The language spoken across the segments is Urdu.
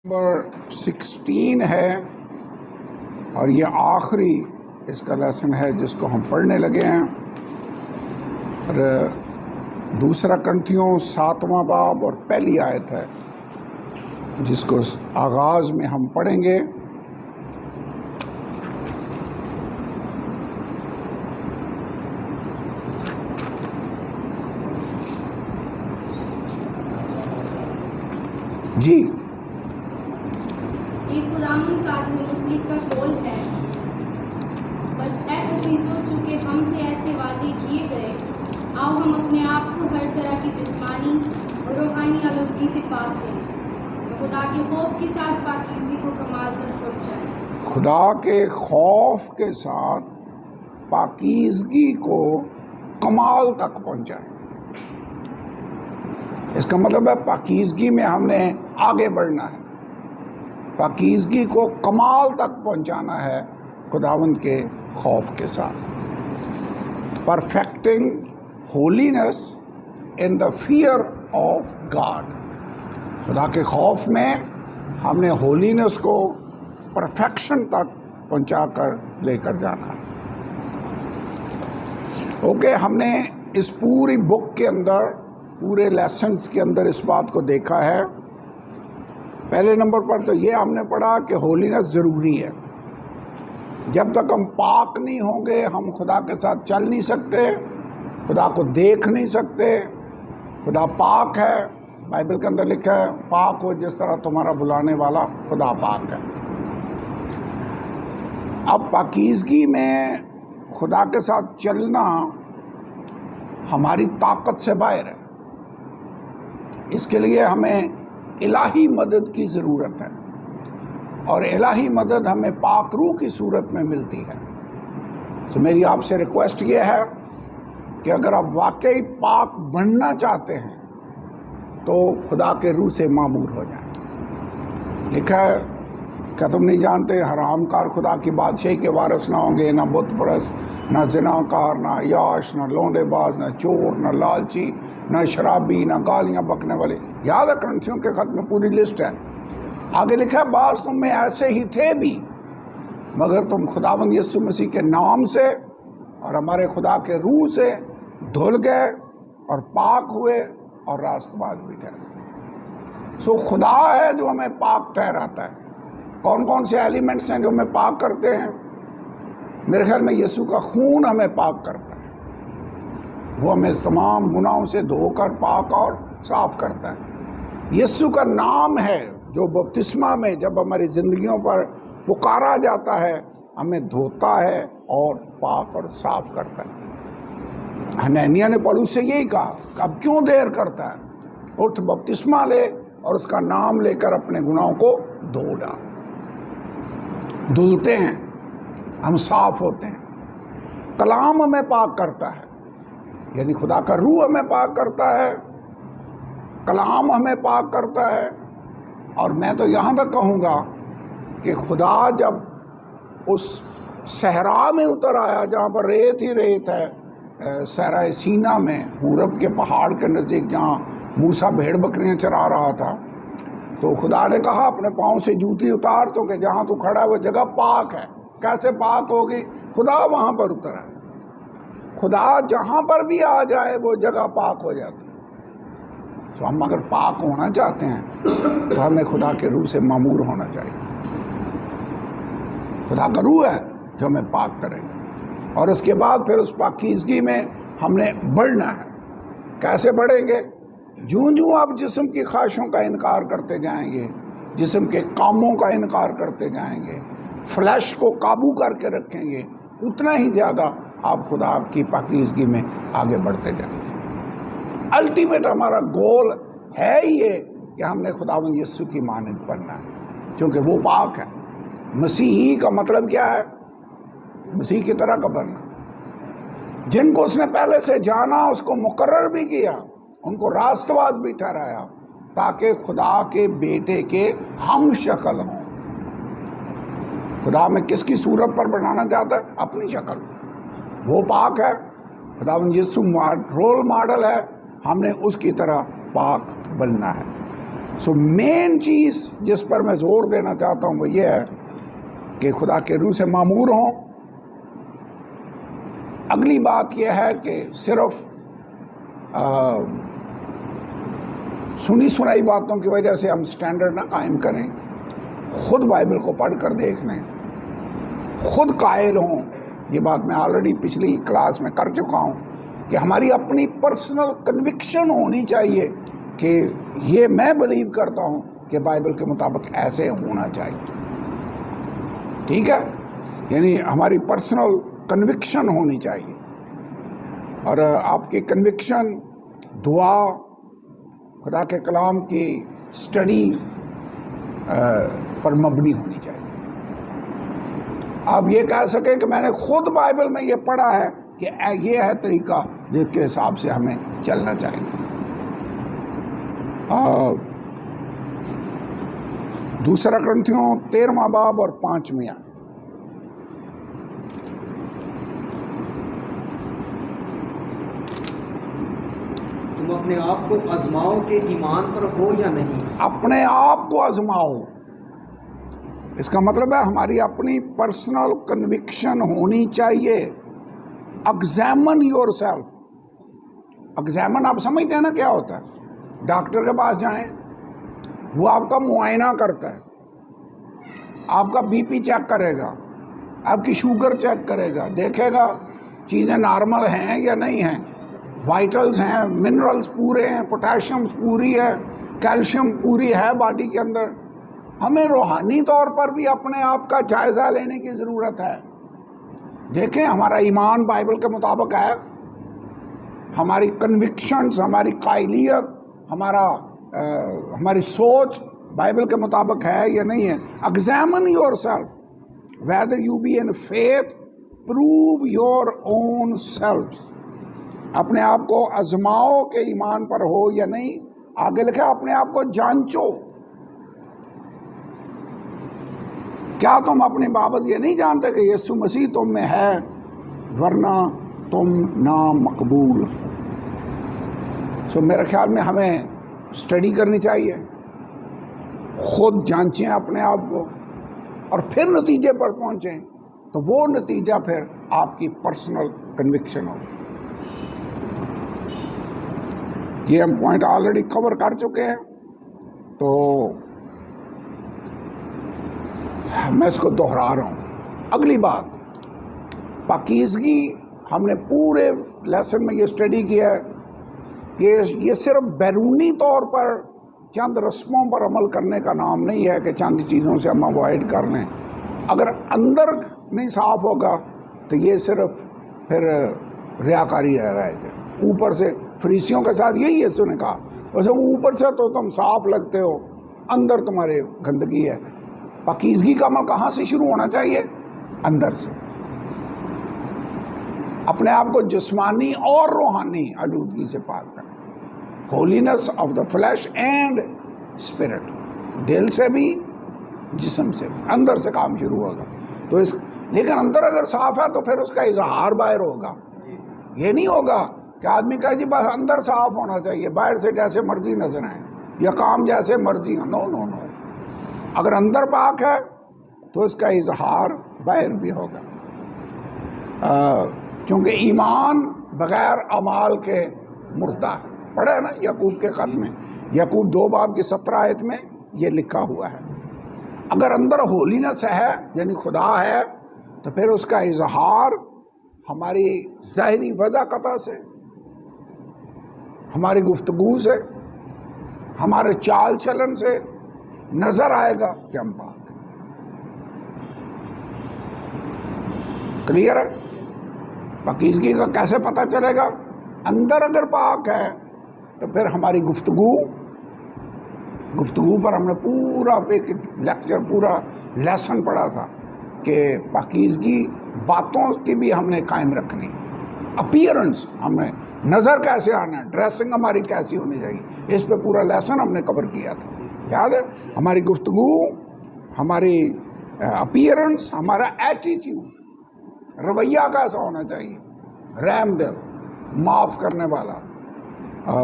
نمبر 16 ہے اور یہ آخری اس کا لیسن ہے جس کو ہم پڑھنے لگے ہیں، اور دوسرا کرنتھیوں 7واں باب اور پہلی آیت ہے جس کو آغاز میں ہم پڑھیں گے۔ جی یہ غلام قادر مطلق کا قول ہے، بس اے عزیزو، چونکہ ہم سے ایسے وعدے کیے گئے، آؤ ہم اپنے آپ کو ہر طرح کی جسمانی اور روحانی آلودگی سے پاک کریں، خدا کے خوف کے ساتھ پاکیزگی کو کمال تک پہنچائیں۔ خدا کے خوف کے ساتھ پاکیزگی کو کمال تک پہنچائیں۔ اس کا مطلب ہے پاکیزگی میں ہم نے آگے بڑھنا ہے، پاکیزگی کو کمال تک پہنچانا ہے خداوند کے خوف کے ساتھ۔ Perfecting holiness in the fear of God, خدا کے خوف میں ہم نے ہولینس کو پرفیکشن تک پہنچا کر لے کر جانا ہے۔ اوکے، ہم نے اس پوری بک کے اندر، پورے لیسنز کے اندر اس بات کو دیکھا ہے۔ پہلے نمبر پر تو یہ ہم نے پڑھا کہ ہولینس ضروری ہے۔ جب تک ہم پاک نہیں ہوں گے ہم خدا کے ساتھ چل نہیں سکتے، خدا کو دیکھ نہیں سکتے۔ خدا پاک ہے، بائبل کے اندر لکھا ہے پاک ہو جس طرح تمہارا بلانے والا خدا پاک ہے۔ اب پاکیزگی میں خدا کے ساتھ چلنا ہماری طاقت سے باہر ہے، اس کے لیے ہمیں الہی مدد کی ضرورت ہے، اور الہی مدد ہمیں پاک روح کی صورت میں ملتی ہے۔ تو میری آپ سے ریکویسٹ یہ ہے کہ اگر آپ واقعی پاک بننا چاہتے ہیں تو خدا کے روح سے معمور ہو جائیں۔ لکھا ہے کیا تم نہیں جانتے حرام کار خدا کی بادشاہی کے وارث نہ ہوں گے، نہ بت پرست، نہ زنا کار، نہ عیاش، نہ لونڈے باز، نہ چور، نہ لالچی، نہ شرابی، نہ گالیاں بکنے والے۔ یاد ہے کرنتھیوں کے خط میں پوری لسٹ ہے۔ آگے لکھا ہے بعض تم میں ایسے ہی تھے بھی، مگر تم خداوند یسوع مسیح کے نام سے اور ہمارے خدا کے روح سے دھل گئے اور پاک ہوئے اور راست باز بھی ٹھہرے۔ سو خدا ہے جو ہمیں پاک ٹھہراتا ہے۔ کون کون سے ایلیمنٹس ہیں جو ہمیں پاک کرتے ہیں؟ میرے خیال میں یسوع کا خون ہمیں پاک کرتا ہے، وہ ہمیں تمام گناہوں سے دھو کر پاک اور صاف کرتا ہے۔ یسوع کا نام ہے جو بپتسمہ میں جب ہماری زندگیوں پر پکارا جاتا ہے ہمیں دھوتا ہے اور پاک اور صاف کرتا ہے۔ حنانیہ نے پولس سے یہی کہا کہ اب کیوں دیر کرتا ہے، اٹھ بپتسمہ لے اور اس کا نام لے کر اپنے گناہوں کو دھو ڈال۔ دھلتے ہیں، ہم صاف ہوتے ہیں۔ کلام ہمیں پاک کرتا ہے، یعنی خدا کا روح ہمیں پاک کرتا ہے، کلام ہمیں پاک کرتا ہے۔ اور میں تو یہاں تک کہوں گا کہ خدا جب اس صحرا میں اتر آیا جہاں پر ریت ہی ریت ہے، صحرا سینا میں پورب کے پہاڑ کے نزدیک جہاں موسیٰ بھیڑ بکریاں چرا رہا تھا، تو خدا نے کہا اپنے پاؤں سے جوتی اتار تو کہ جہاں تو کھڑا ہے وہ جگہ پاک ہے۔ کیسے پاک ہوگی؟ خدا وہاں پر اتر آئے۔ خدا جہاں پر بھی آ جائے وہ جگہ پاک ہو جاتی ہے۔ تو ہم اگر پاک ہونا چاہتے ہیں تو ہمیں خدا کے روح سے معمور ہونا چاہیے۔ خدا کا روح ہے جو ہمیں پاک کرے گا، اور اس کے بعد پھر اس پاکیزگی میں ہم نے بڑھنا ہے۔ کیسے بڑھیں گے؟ جوں جوں آپ جسم کی خواہشوں کا انکار کرتے جائیں گے، جسم کے کاموں کا انکار کرتے جائیں گے، فلیش کو قابو کر کے رکھیں گے، اتنا ہی زیادہ آپ خدا کی پاکیزگی میں آگے بڑھتے جائیں گے۔ الٹیمیٹ ہمارا گول ہے یہ کہ ہم نے خداوند یسوع کی مانند بننا ہے، کیونکہ وہ پاک ہے۔ مسیحی کا مطلب کیا ہے؟ مسیح کی طرح کا بننا۔ جن کو اس نے پہلے سے جانا، اس کو مقرر بھی کیا، ان کو راست باز بھی ٹھہرایا تاکہ خدا کے بیٹے کے ہم شکل ہوں۔ خدا میں کس کی صورت پر بنانا چاہتا ہے؟ اپنی شکل۔ وہ پاک ہے، خداوند یسوع رول ماڈل ہے، ہم نے اس کی طرح پاک بننا ہے۔ سو مین چیز جس پر میں زور دینا چاہتا ہوں وہ یہ ہے کہ خدا کے روح سے معمور ہوں. اگلی بات یہ ہے کہ صرف سنی سنائی باتوں کی وجہ سے ہم سٹینڈرڈ نہ قائم کریں، خود بائبل کو پڑھ کر دیکھ لیں، خود قائل ہوں. یہ بات میں آلریڈی پچھلی کلاس میں کر چکا ہوں کہ ہماری اپنی پرسنل کنوکشن ہونی چاہیے کہ یہ میں بلیو کرتا ہوں کہ بائبل کے مطابق ایسے ہونا چاہیے. ٹھیک ہے، یعنی ہماری پرسنل کنوکشن ہونی چاہیے، اور آپ کی کنوکشن دعا، خدا کے کلام کی اسٹڈی پر مبنی ہونی چاہیے. آپ یہ کہہ سکیں کہ میں نے خود بائبل میں یہ پڑھا ہے کہ یہ ہے طریقہ جس کے حساب سے ہمیں چلنا چاہیے. دوسرا کرنتھیوں 13واں باب اور 5ویں آیت. تم اپنے آپ کو آزماؤ کہ ایمان پر ہو یا نہیں. اپنے آپ کو آزماؤ، اس کا مطلب ہے ہماری اپنی پرسنل کنوکشن ہونی چاہیے. Examine your self. ایگزامن آپ سمجھتے ہیں نا کیا ہوتا ہے؟ ڈاکٹر کے پاس جائیں، وہ آپ کا معائنہ کرتا ہے، آپ کا بی پی چیک کرے گا، آپ کی شوگر چیک کرے گا، دیکھے گا چیزیں نارمل ہیں یا نہیں ہیں، وائٹلز ہیں، منرلز پورے ہیں، پوٹیشیم پوری ہے، کیلشیم پوری ہے باڈی کے اندر. ہمیں روحانی طور پر بھی اپنے آپ کا جائزہ لینے کی ضرورت ہے. دیکھیں ہمارا ایمان بائبل کے مطابق ہے، ہماری کنوکشنز، ہماری قائلیت، ہماری سوچ بائبل کے مطابق ہے یا نہیں ہے. Examine yourself whether you be in faith, prove your own self. اپنے آپ کو آزماؤ کہ ایمان پر ہو یا نہیں. آگے لکھا اپنے آپ کو جانچو. کیا تم اپنی بابت یہ نہیں جانتے کہ یسوع مسیح تم میں ہے، ورنہ تم نامقبول. سو میرے خیال میں ہمیں اسٹڈی کرنی چاہیے، خود جانچیں اپنے آپ کو اور پھر نتیجے پر پہنچیں، تو وہ نتیجہ پھر آپ کی پرسنل کنوکشن ہو. یہ ہم پوائنٹ آلریڈی کور کر چکے ہیں، تو میں اس کو دہرا رہا ہوں. اگلی بات، پاکیزگی. ہم نے پورے لیسن میں یہ اسٹڈی کیا ہے کہ یہ صرف بیرونی طور پر چند رسموں پر عمل کرنے کا نام نہیں ہے کہ چند چیزوں سے ہم اوائڈ کر لیں. اگر اندر نہیں صاف ہوگا تو یہ صرف پھر ریاکاری رہ جائے گا. اوپر سے فریسیوں کے ساتھ یہی یسوع نے کہا، ویسے اوپر سے تو تم صاف لگتے ہو، اندر تمہارے گندگی ہے. پاکیزگی کا عمل کہاں سے شروع ہونا چاہیے؟ اندر سے. اپنے آپ کو جسمانی اور روحانی آلودگی سے پاک کریں. Holiness of the flesh and spirit. دل سے بھی، جسم سے بھی، اندر سے کام شروع ہوگا. تو لیکن اندر اگر صاف ہے تو پھر اس کا اظہار باہر ہوگا. یہ نہیں ہوگا کہ آدمی کہے جی بس اندر صاف ہونا چاہیے، باہر سے جیسے مرضی نظر آئے یا کام جیسے مرضی ہو. نو نو نو. اگر اندر پاک ہے تو اس کا اظہار باہر بھی ہوگا. چونکہ ایمان بغیر اعمال کے مردہ ہے. پڑھا ہے نا یعقوب کے خط میں، یعقوب 2 باب کی 17 آیت میں یہ لکھا ہوا ہے. اگر اندر ہولینس ہے یعنی خدا ہے تو پھر اس کا اظہار ہماری ظاہری وضاقتہ سے، ہماری گفتگو سے، ہمارے چال چلن سے نظر آئے گا کہ ہم پاک ہیں. کلیئر ہے؟ پاکیزگی کا کیسے پتہ چلے گا؟ اندر اگر پاک ہے تو پھر ہماری گفتگو پر ہم نے پورا ایک لیکچر، پورا لیسن پڑھا تھا کہ پاکیزگی باتوں کی بھی ہم نے قائم رکھنی. اپیئرنس، ہم نے نظر کیسے آنا ہے، ڈریسنگ ہماری کیسی ہونی چاہیے، اس پہ پورا لیسن ہم نے کور کیا تھا. یاد ہے؟ ہماری گفتگو، ہماری اپیئرنس، ہمارا ایٹیٹیوڈ، رویہ کیسا ہونا چاہیے، رحم دل، معاف کرنے والا،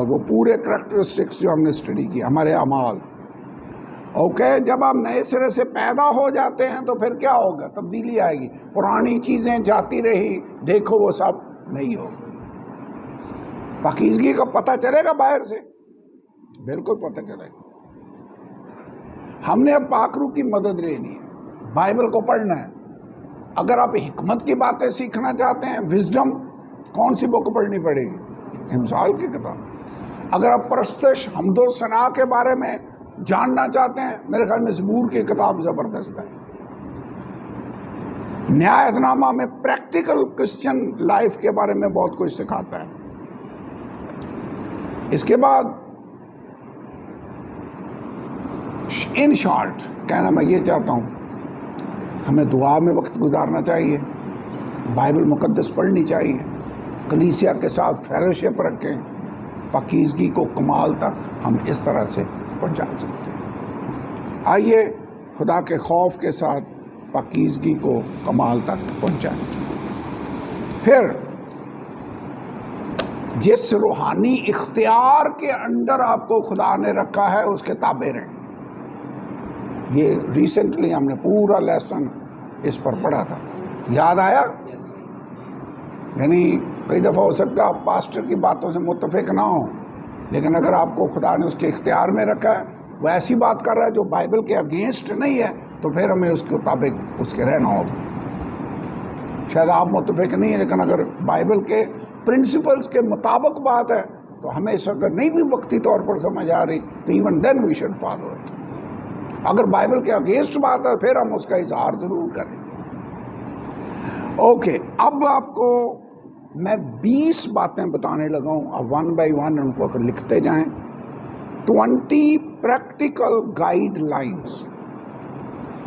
وہ پورے کریکٹرسٹکس جو ہم نے اسٹڈی کیا. ہمارے اعمال، اوکے، جب آپ نئے سرے سے پیدا ہو جاتے ہیں تو پھر کیا ہوگا؟ تبدیلی آئے گی، پرانی چیزیں جاتی رہی، دیکھو وہ سب نہیں ہوگا۔ پاکیزگی کا پتہ چلے گا باہر سے، بالکل پتہ چلے گا۔ ہم نے اب پاک روح کی مدد لینی ہے، بائبل کو پڑھنا ہے۔ اگر آپ حکمت کی باتیں سیکھنا چاہتے ہیں، وزڈم، کون سی بک پڑھنی پڑے گی؟ امثال کی کتاب۔ اگر آپ پرستش، حمد و ثنا کے بارے میں جاننا چاہتے ہیں، میرے خیال میں زبور کی کتاب زبردست ہے۔ نہایت نامہ میں پریکٹیکل کرسچن لائف کے بارے میں بہت کچھ سکھاتا ہے۔ اس کے بعد ان شارٹ کہنا میں یہ چاہتا ہوں، ہمیں دعا میں وقت گزارنا چاہیے، بائبل مقدس پڑھنی چاہیے، کلیسیا کے ساتھ فیلوشپ رکھیں، پاکیزگی کو کمال تک ہم اس طرح سے پہنچا سکتے ہیں۔ آئیے خدا کے خوف کے ساتھ پاکیزگی کو کمال تک پہنچائیں۔ پھر جس روحانی اختیار کے اندر آپ کو خدا نے رکھا ہے اس کے تابع رہیں۔ یہ ریسنٹلی ہم نے پورا لیسن اس پر پڑھا تھا، یاد آیا؟ یعنی کئی دفعہ ہو سکتا ہے آپ پاسٹر کی باتوں سے متفق نہ ہوں، لیکن اگر آپ کو خدا نے اس کے اختیار میں رکھا ہے، وہ ایسی بات کر رہا ہے جو بائبل کے اگینسٹ نہیں ہے، تو پھر ہمیں اس کے مطابق اس کے رہنا ہوگا۔ شاید آپ متفق نہیں ہیں، لیکن اگر بائبل کے پرنسپلز کے مطابق بات ہے تو ہمیں اس اگر نہیں بھی وقتی طور پر سمجھ آ رہی تو even then we should follow it. اگر بائبل کے اگینسٹ بات ہے پھر ہم اس کا اظہار ضرور کریں۔ اوکے، اب آپ کو میں 20 باتیں بتانے لگا ہوں، اب ون بائی ون ان کو اگر لکھتے جائیں۔ 20 پریکٹیکل گائیڈ لائنز۔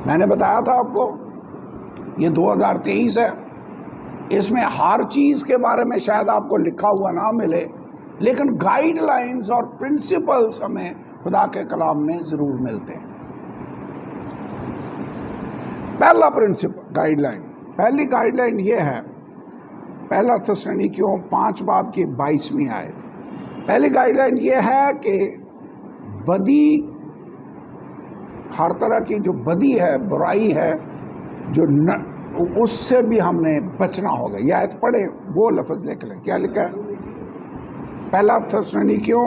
میں نے بتایا تھا آپ کو یہ 2023 ہے، اس میں ہر چیز کے بارے میں شاید آپ کو لکھا ہوا نہ ملے، لیکن گائیڈ لائنز اور پرنسپلز ہمیں خدا کے کلام میں ضرور ملتے ہیں۔ پہلا پرنسپل گائیڈ لائن، پہلی گائیڈ لائن یہ ہے، پہلا تسالونیکیوں 5 باب کی 22ویں آیت۔ پہلی گائیڈ لائن یہ ہے کہ بدی، ہر طرح کی جو بدی ہے، برائی ہے، جو اس سے بھی ہم نے بچنا ہوگا۔ یہ آیت پڑھیں، وہ لفظ لکھ لیں، کیا لکھا ہے؟ پہلا تسالونیکیوں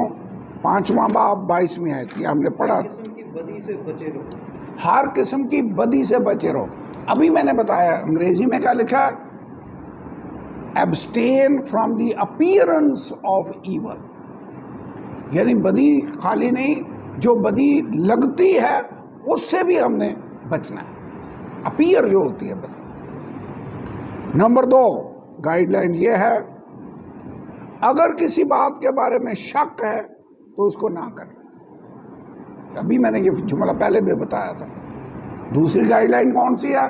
5واں باب 22ویں آیت، یہ ہم نے پڑھا۔ ہر قسم کی بدی سے بچے رہو۔ ہر قسم کی بدی سے بچے رہو۔ ابھی میں نے بتایا انگریزی میں کیا لکھا ہے؟ abstain from the appearance of evil، یعنی بدی خالی نہیں، جو بدی لگتی ہے اس سے بھی ہم نے بچنا ہے، اپیئر جو ہوتی ہے بدی۔ نمبر 2 گائیڈ لائن یہ ہے، اگر کسی بات کے بارے میں شک ہے تو اس کو نہ کریں۔ ابھی میں نے یہ جملہ پہلے بھی بتایا تھا۔ دوسری گائیڈ لائن کون سی ہے؟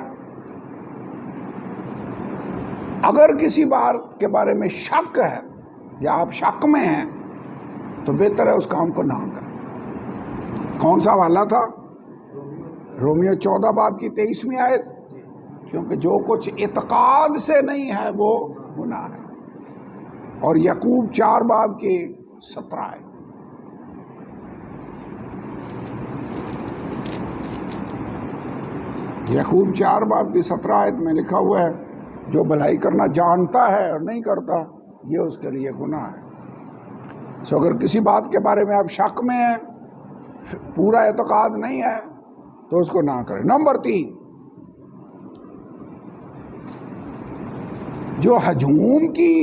اگر کسی بات کے بارے میں شک ہے یا آپ شک میں ہیں تو بہتر ہے اس کام کو نہ کریں۔ کون سا حوالہ تھا؟ رومیو 14 باب کی 23ویں آیت، کیونکہ جو کچھ اعتقاد سے نہیں ہے وہ گناہ ہے۔ اور یعقوب 4 باب کی 17 آیت۔ یعقوب 4 باب کی 17 آیت میں لکھا ہوا ہے، جو بھلائی کرنا جانتا ہے اور نہیں کرتا یہ اس کے لیے گناہ ہے۔ سو اگر کسی بات کے بارے میں آپ شک میں ہیں، پورا اعتقاد نہیں ہے، تو اس کو نہ کریں۔ نمبر 3 جو ہجوم کی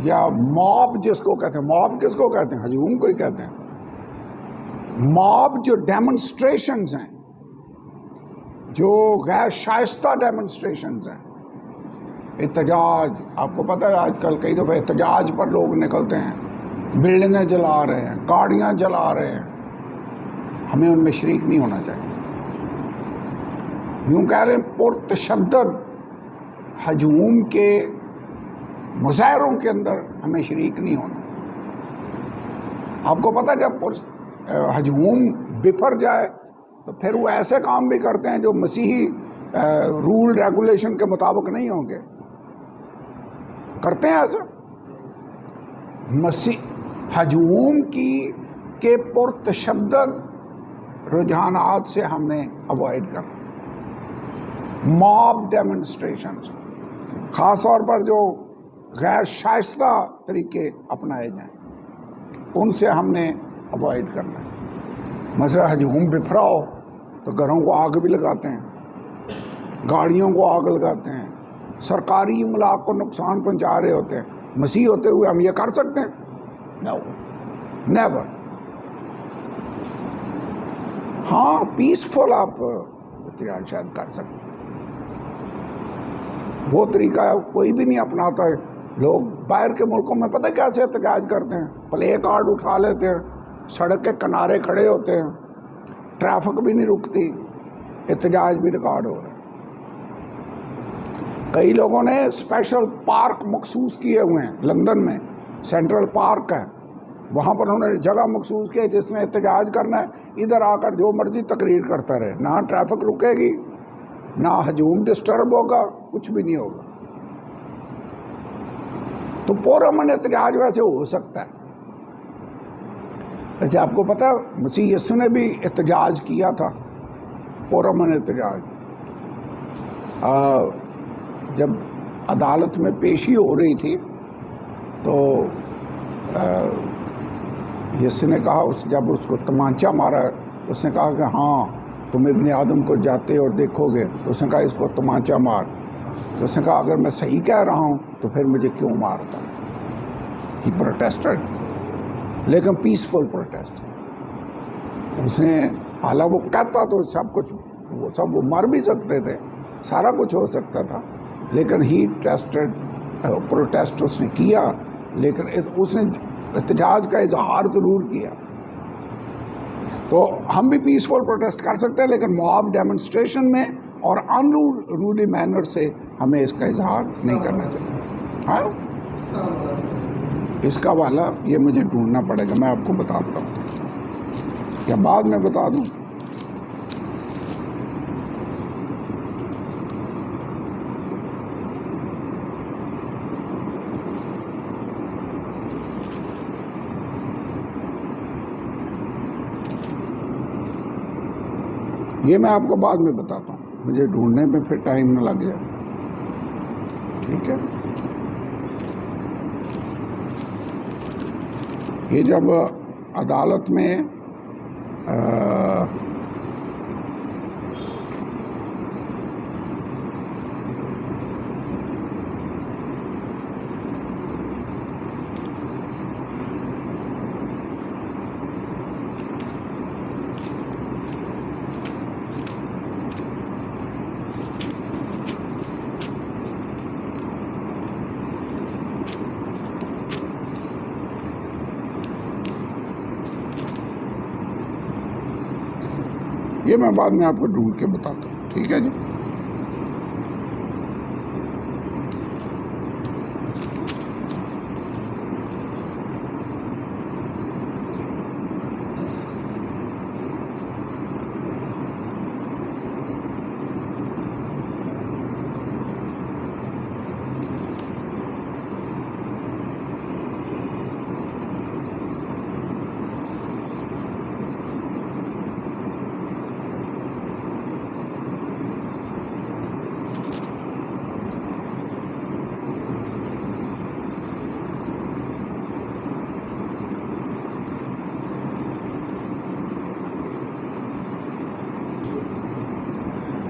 یا موب جس کو کہتے ہیں، موب کس کو کہتے ہیں؟ ہجوم کو ہی کہتے ہیں۔ موب جو ڈیمونسٹریشنز ہیں، جو غیر شائستہ ڈیمونسٹریشنز ہیں، احتجاج، آپ کو پتہ ہے آج کل کئی دفعہ احتجاج پر لوگ نکلتے ہیں، بلڈنگیں جلا رہے ہیں، گاڑیاں جلا رہے ہیں، ہمیں ان میں شریک نہیں ہونا چاہیے۔ یوں کہہ رہے ہیں پرتشدد ہجوم کے مظاہروں کے اندر ہمیں شریک نہیں ہونا۔ آپ کو پتہ جب ہجوم بفر جائے تو پھر وہ ایسے کام بھی کرتے ہیں جو مسیحی رول ریگولیشن کے مطابق نہیں ہوں گے، کرتے ہیں ایسا۔ ہجوم کے پرتشدد رجحانات سے ہم نے اوائڈ کرنا. موب ڈیمونسٹریشنز، خاص طور پر جو غیر شائستہ طریقے اپنائے جائیں ان سے ہم نے اوائڈ کرنا ہے. مثلا ہجوم بپھراؤ تو گھروں کو آگ بھی لگاتے ہیں، گاڑیوں کو آگ لگاتے ہیں، سرکاری املاک کو نقصان پہنچا رہے ہوتے ہیں. مسیح ہوتے ہوئے ہم یہ کر سکتے ہیں؟ نو، نیور. ہاں پیسفل آپ احتجاج شاید کر سکتے ہیں، وہ طریقہ کوئی بھی نہیں اپناتا ہے. لوگ باہر کے ملکوں میں پتہ کیسے احتجاج کرتے ہیں؟ پلے کارڈ اٹھا لیتے ہیں، سڑک کے کنارے کھڑے ہوتے ہیں، ٹریفک بھی نہیں رکتی، احتجاج بھی ریکارڈ ہو رہا ہے. کئی لوگوں نے اسپیشل پارک مخصوص کیے ہوئے ہیں. لندن میں سینٹرل پارک ہے، وہاں پر انہوں نے جگہ مخصوص کی ہے جس میں احتجاج کرنا ہے ادھر آ کر جو مرضی تقریر کرتا رہے، نہ ٹریفک رکے گی، نہ ہجوم ڈسٹرب ہوگا، کچھ بھی نہیں ہوگا. تو پرامن احتجاج ویسے ہو سکتا ہے. ویسے آپ کو پتہ مسیح یسوع نے بھی احتجاج کیا تھا، پرامن احتجاج. جب عدالت میں پیشی ہو رہی تھی تو یسوع نے کہا، جب اس کو تمانچہ مارا اس نے کہا کہ ہاں تم ابن آدم کو جاتے اور دیکھو گے. تو اس نے کہا اس کو تمانچہ مار. تو اس نے کہا اگر میں صحیح کہہ رہا ہوں تو پھر مجھے کیوں مارتا؟ ہی پروٹیسٹڈ، لیکن پیسفل پروٹیسٹ. اس نے حالانکہ وہ کہتا تو سب کچھ، وہ مر بھی سکتے تھے، سارا کچھ ہو سکتا تھا، لیکن ہی ٹیسٹڈ پروٹیسٹ اس نے کیا، لیکن اس نے احتجاج کا اظہار ضرور کیا. تو ہم بھی پیسفل پروٹیسٹ کر سکتے ہیں، لیکن موب ڈیمونسٹریشن میں اور ان رولی مینر سے ہمیں اس کا اظہار نہیں کرنا چاہیے. ہاں اس کا حوالہ یہ مجھے ڈھونڈنا پڑے گا، میں آپ کو بتاتا ہوں، کیا بعد میں بتا دوں؟ یہ میں آپ کو بعد میں بتاتا ہوں، مجھے ڈھونڈنے میں پھر ٹائم نہ لگ جائے. ٹھیک ہے. یہ جب عدالت میں یہ میں بعد میں آپ کو ڈھونڈ کے بتاتا ہوں. ٹھیک ہے جی.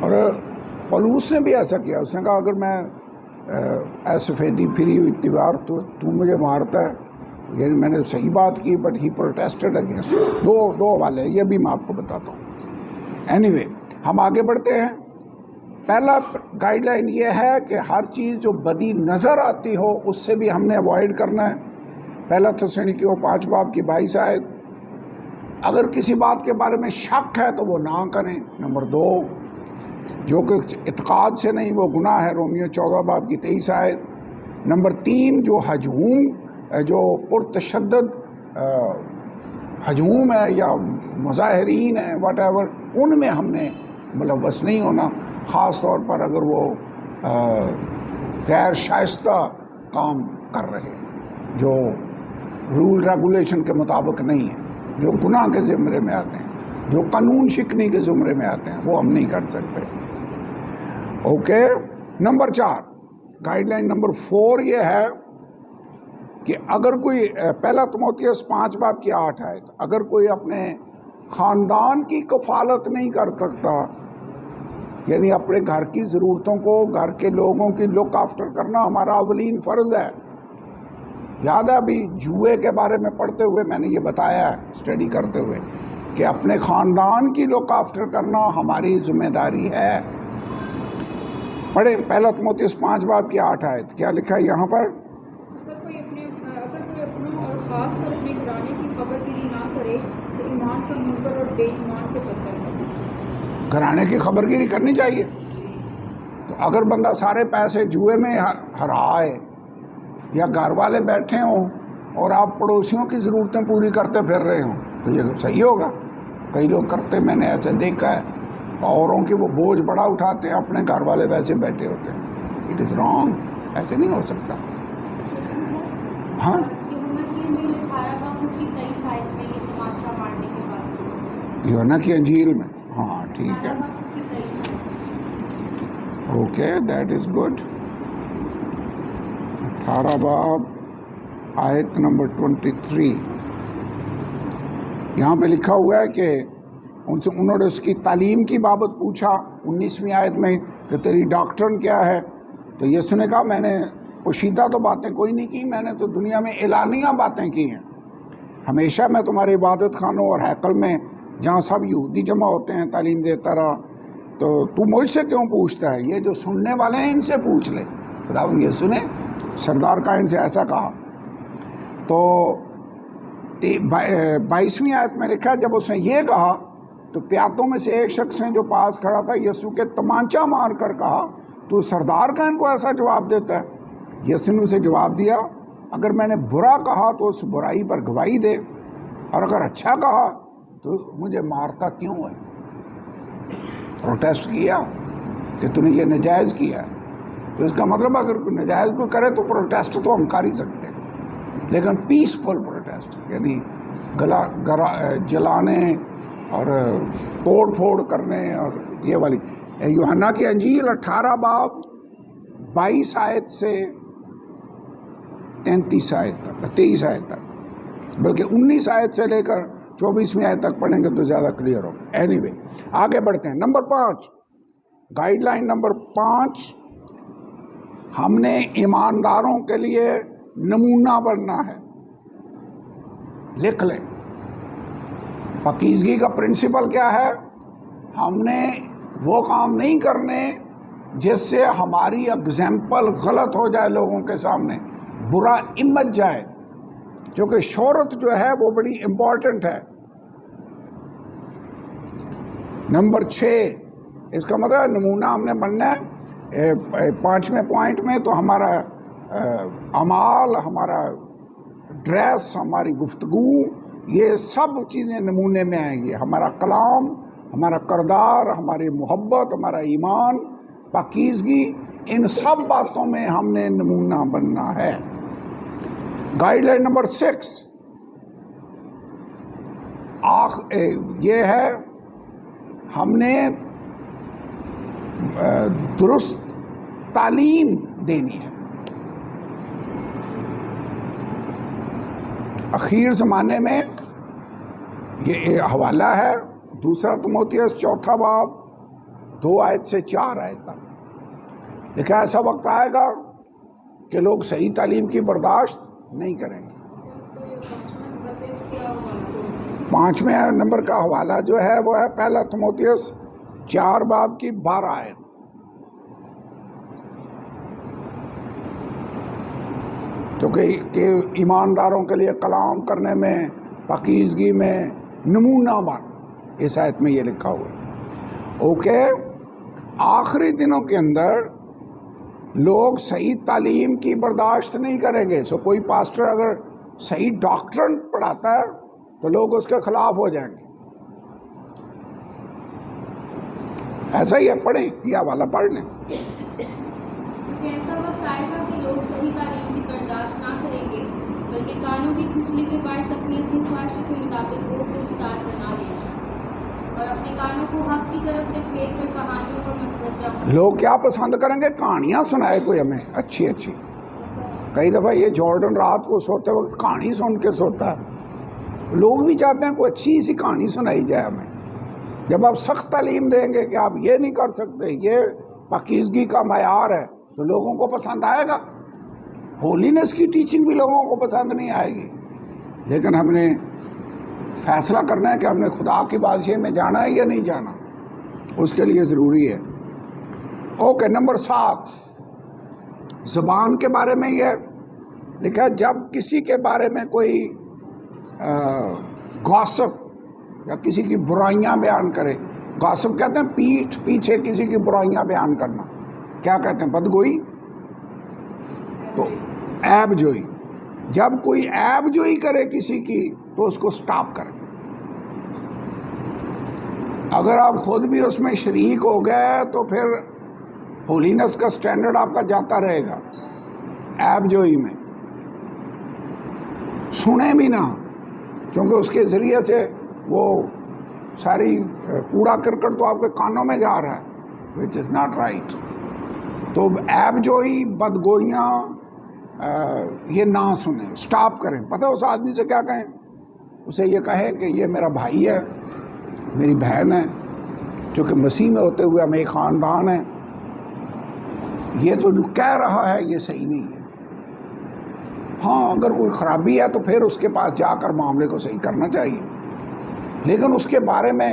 اور پولوس نے بھی ایسا کیا. اس نے کہا اگر میں سفیدی پھری ہوئی دیوار تو مجھے مارتا ہے، یعنی میں نے صحیح بات کی، بٹ ہی پروٹیسٹڈ اگینسٹ. دو حوالے ہیں، یہ بھی میں آپ کو بتاتا ہوں. اینی وے ہم آگے بڑھتے ہیں. پہلا گائیڈ لائن یہ ہے کہ ہر چیز جو بدی نظر آتی ہو اس سے بھی ہم نے اوائڈ کرنا ہے. پہلا تسلونیکیوں 5 باب کی 22 آیت. اگر کسی بات کے بارے میں شک ہے تو وہ نہ کریں. نمبر 2 جو کہ اعتقاد سے نہیں وہ گناہ ہے، رومیو 14 باب کی 23 آیت. نمبر 3 جو ہجوم، جو پرتشدد ہجوم ہے یا مظاہرین ہیں واٹ ایور، ان میں ہم نے ملوث نہیں ہونا، خاص طور پر اگر وہ غیر شائستہ کام کر رہے ہیں جو رول ریگولیشن کے مطابق نہیں ہیں، جو گناہ کے زمرے میں آتے ہیں. جو قانون شکنی کے زمرے میں آتے ہیں وہ ہم نہیں کر سکتے. Okay. Number 4 guide line number 4 یہ ہے کہ اگر کوئی پہلا تموتھیوس 5 باب کی 8 آیت، اگر کوئی اپنے خاندان کی کفالت نہیں کر سکتا، یعنی اپنے گھر کی ضرورتوں کو، گھر کے لوگوں کی لک آفٹر کرنا ہمارا اولین فرض ہے. یاد ہے ابھی جوئے کے بارے میں پڑھتے ہوئے میں نے یہ بتایا ہے، اسٹڈی کرتے ہوئے، کہ اپنے خاندان کی لک آفٹر کرنا ہماری ذمہ داری ہے. پڑھیں پہلا تموتھیوس 5 باب کی 8 آیت، کیا لکھا ہے یہاں پر؟ اگر کوئی اپنوں اور خاص کر اپنے گھرانے کی خبر گیری نہ کرے تو ایمان کا منکر اور بے ایمان سے بدتر ہے. گھرانے کی خبر گیری کرنی چاہیے. تو اگر بندہ سارے پیسے جوئے میں ہرائے یا گھر والے بیٹھے ہوں اور آپ پڑوسیوں کی ضرورتیں پوری کرتے پھر رہے ہوں تو یہ صحیح ہوگا؟ کئی لوگ کرتے، میں نے ایسے دیکھا ہے، اوروں کی وہ بوجھ بڑا اٹھاتے ہیں، اپنے گھر والے ویسے بیٹھے ہوتے ہیں. اٹ از رانگ، ایسے نہیں ہو سکتا. ہاں یوحنا کی انجیل میں، ہاں ٹھیک ہے، اوکے دیٹ از گڈ. 18 باب آیت نمبر 23 یہاں پہ لکھا ہوا ہے کہ انہوں نے اس کی تعلیم کی بابت پوچھا 19ویں آیت میں کہ تیری ڈاکٹرن کیا ہے. تو یسوع نے کہا میں نے پوشیدہ تو باتیں کوئی نہیں کی، میں نے تو دنیا میں اعلانیہ باتیں کی ہیں. ہمیشہ میں تمہارے عبادت خانوں اور ہیکل میں جہاں سب یہودی جمع ہوتے ہیں تعلیم دیتا رہا. تو مجھ سے کیوں پوچھتا ہے؟ یہ جو سننے والے ہیں ان سے پوچھ لے. خداوند یسوع نے سردار کائن سے ایسا کہا. تو 22ویں آیت میں لکھا جب اس نے یہ کہا تو پیاتوں میں سے ایک شخص نے جو پاس کھڑا تھا یسوع کے تمانچہ مار کر کہا تو سردار کائن کو ایسا جواب دیتا ہے؟ یسوع نے اسے جواب دیا اگر میں نے برا کہا تو اس برائی پر گواہی دے، اور اگر اچھا کہا تو مجھے مارتا کیوں ہے؟ پروٹیسٹ کیا کہ تو نے یہ ناجائز کیا ہے. تو اس کا مطلب اگر کوئی ناجائز کو کرے تو پروٹیسٹ تو ہم کر ہی سکتے ہیں، لیکن پیسفل پروٹیسٹ، یعنی گلا جلانے اور توڑ پھوڑ کرنے اور یہ والی. یوحنا کی انجیل 18 باب 22 آیت سے 23 آیت تک، بلکہ 19 آیت سے لے کر 24ویں آیت تک پڑھیں گے تو زیادہ کلیئر ہوگا. اینی وے آگے بڑھتے ہیں. نمبر 5 گائیڈ لائن نمبر 5 ہم نے ایمانداروں کے لیے نمونہ بننا ہے. لکھ لیں پاکیزگی کا پرنسپل کیا ہے؟ ہم نے وہ کام نہیں کرنے جس سے ہماری اگزامپل غلط ہو جائے، لوگوں کے سامنے برا امیج جائے، کیونکہ شہرت جو ہے وہ بڑی امپورٹنٹ ہے. نمبر 6 اس کا مطلب نمونہ ہم نے بننا ہے. 5ویں پوائنٹ میں تو ہمارا اعمال، ہمارا ڈریس، ہماری گفتگو، یہ سب چیزیں نمونے میں آئیں گی. ہمارا کلام، ہمارا کردار، ہماری محبت، ہمارا ایمان، پاکیزگی، ان سب باتوں میں ہم نے نمونہ بننا ہے. گائیڈ لائن نمبر 6 یہ ہے ہم نے درست تعلیم دینی ہے. اخیر زمانے میں یہ حوالہ ہے 2 تموتھیوس 4 باب 2 آیت سے 4 آیت تک لکھا. ایسا وقت آئے گا کہ لوگ صحیح تعلیم کی برداشت نہیں کریں گے. 5ویں نمبر کا حوالہ جو ہے وہ ہے 1 تموتھیوس 4 باب کی 12 آیت. تو کہ ایمانداروں کے لیے کلام کرنے میں، پاکیزگی میں نمونہ بن، اس آیت میں یہ لکھا ہوا ہے. اوکے. آخری دنوں کے اندر لوگ صحیح تعلیم کی برداشت نہیں کریں گے. سو کوئی پاسٹر اگر صحیح ڈاکٹرن پڑھاتا ہے تو لوگ اس کے خلاف ہو جائیں گے. ایسا ہی ہے، پڑھیں یہ حوالہ پڑھ لیں. کیونکہ ایسا وقت آئے گا کہ لوگ صحیح تعلیم کی برداشت نہ کریں گے، بلکہ کانوں کی کھچلی کے باعث اپنی اپنی خواہشوں کے مطابق بہت سے استاد بنا لیں گے. اور اپنے کانوں کو حق کی طرف سے پھیر کر کہانیوں پر متوجہ ہوں۔ لوگ کیا پسند کریں گے؟ کہانیاں سنائے کوئی ہمیں اچھی اچھی۔ کئی دفعہ یہ جارڈن رات کو سوتے وقت کہانی سن کے سوتا ہے۔ لوگ بھی چاہتے ہیں کوئی اچھی سی کہانی سنائی جائے ہمیں۔ جب آپ سخت تعلیم دیں گے کہ آپ یہ نہیں کر سکتے، یہ پاکیزگی کا معیار ہے، تو لوگوں کو پسند آئے گا۔ ہولینس کی ٹیچنگ بھی لوگوں کو پسند نہیں آئے گی، لیکن ہم نے فیصلہ کرنا ہے کہ ہم نے خدا کی بادشاہی میں جانا ہے یا نہیں جانا، اس کے لیے ضروری ہے۔ اوکے، نمبر 7، زبان کے بارے میں یہ لکھا ہے جب کسی کے بارے میں کوئی گاسپ یا کسی کی برائیاں بیان کرے۔ گاسپ کہتے ہیں پیٹھ پیچھے کسی کی برائیاں بیان کرنا، کیا کہتے ہیں؟ بدگوئی، تو عیب جوئی۔ جب کوئی عیب جوئی کرے کسی کی تو اس کو سٹاپ کریں۔ اگر آپ خود بھی اس میں شریک ہو گئے تو پھر ہولینس کا سٹینڈرڈ آپ کا جاتا رہے گا۔ عیب جوئی میں سنیں بھی نہ، کیونکہ اس کے ذریعے سے وہ ساری کوڑا کرکٹ تو آپ کے کانوں میں جا رہا ہے، which is not right۔ تو عیب جوئی، بدگوئیاں یہ نہ سنیں، سٹاپ کریں۔ پتہ اس آدمی سے کیا کہیں؟ اسے یہ کہیں کہ یہ میرا بھائی ہے، میری بہن ہے، کیونکہ مسیح میں ہوتے ہوئے ہم ایک خاندان ہیں، یہ تو جو کہہ رہا ہے یہ صحیح نہیں ہے۔ ہاں، اگر کوئی خرابی ہے تو پھر اس کے پاس جا کر معاملے کو صحیح کرنا چاہیے، لیکن اس کے بارے میں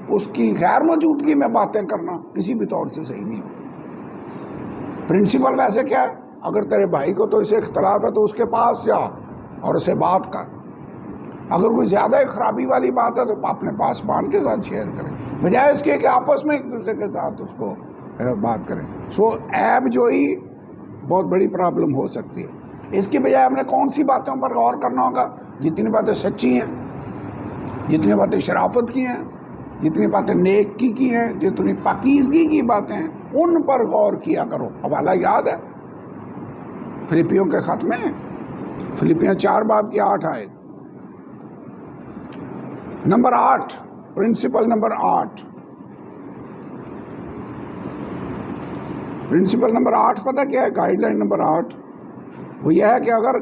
اس کی غیر موجودگی میں باتیں کرنا کسی بھی طور سے صحیح نہیں ہو۔ پرنسپل ویسے کیا ہے؟ اگر تیرے بھائی کو تو اسے اختلاف ہے تو اس کے پاس جا اور اسے بات کر۔ اگر کوئی زیادہ خرابی والی بات ہے تو اپنے پاسبان کے ساتھ شیئر کریں، بجائے اس کے کہ آپس میں ایک دوسرے کے ساتھ اس کو بات کریں۔ سو عیب جوئی بہت بڑی پرابلم ہو سکتی ہے۔ اس کی بجائے ہم نے کون سی باتوں پر غور کرنا ہوگا؟ جتنی باتیں سچی ہیں، جتنی باتیں شرافت کی ہیں، جتنی باتیں نیکی کی ہیں، جتنی پاکیزگی کی باتیں ہیں، ان پر غور کیا کرو۔ حوالہ یاد ہے فلپیوں کے خط میں، فلپیاں 4 باب کی 8 آیت۔ Number 8، principle number 8، principle number 8 پتہ کیا ہے؟ گائیڈ لائن نمبر 8 وہ یہ ہے کہ اگر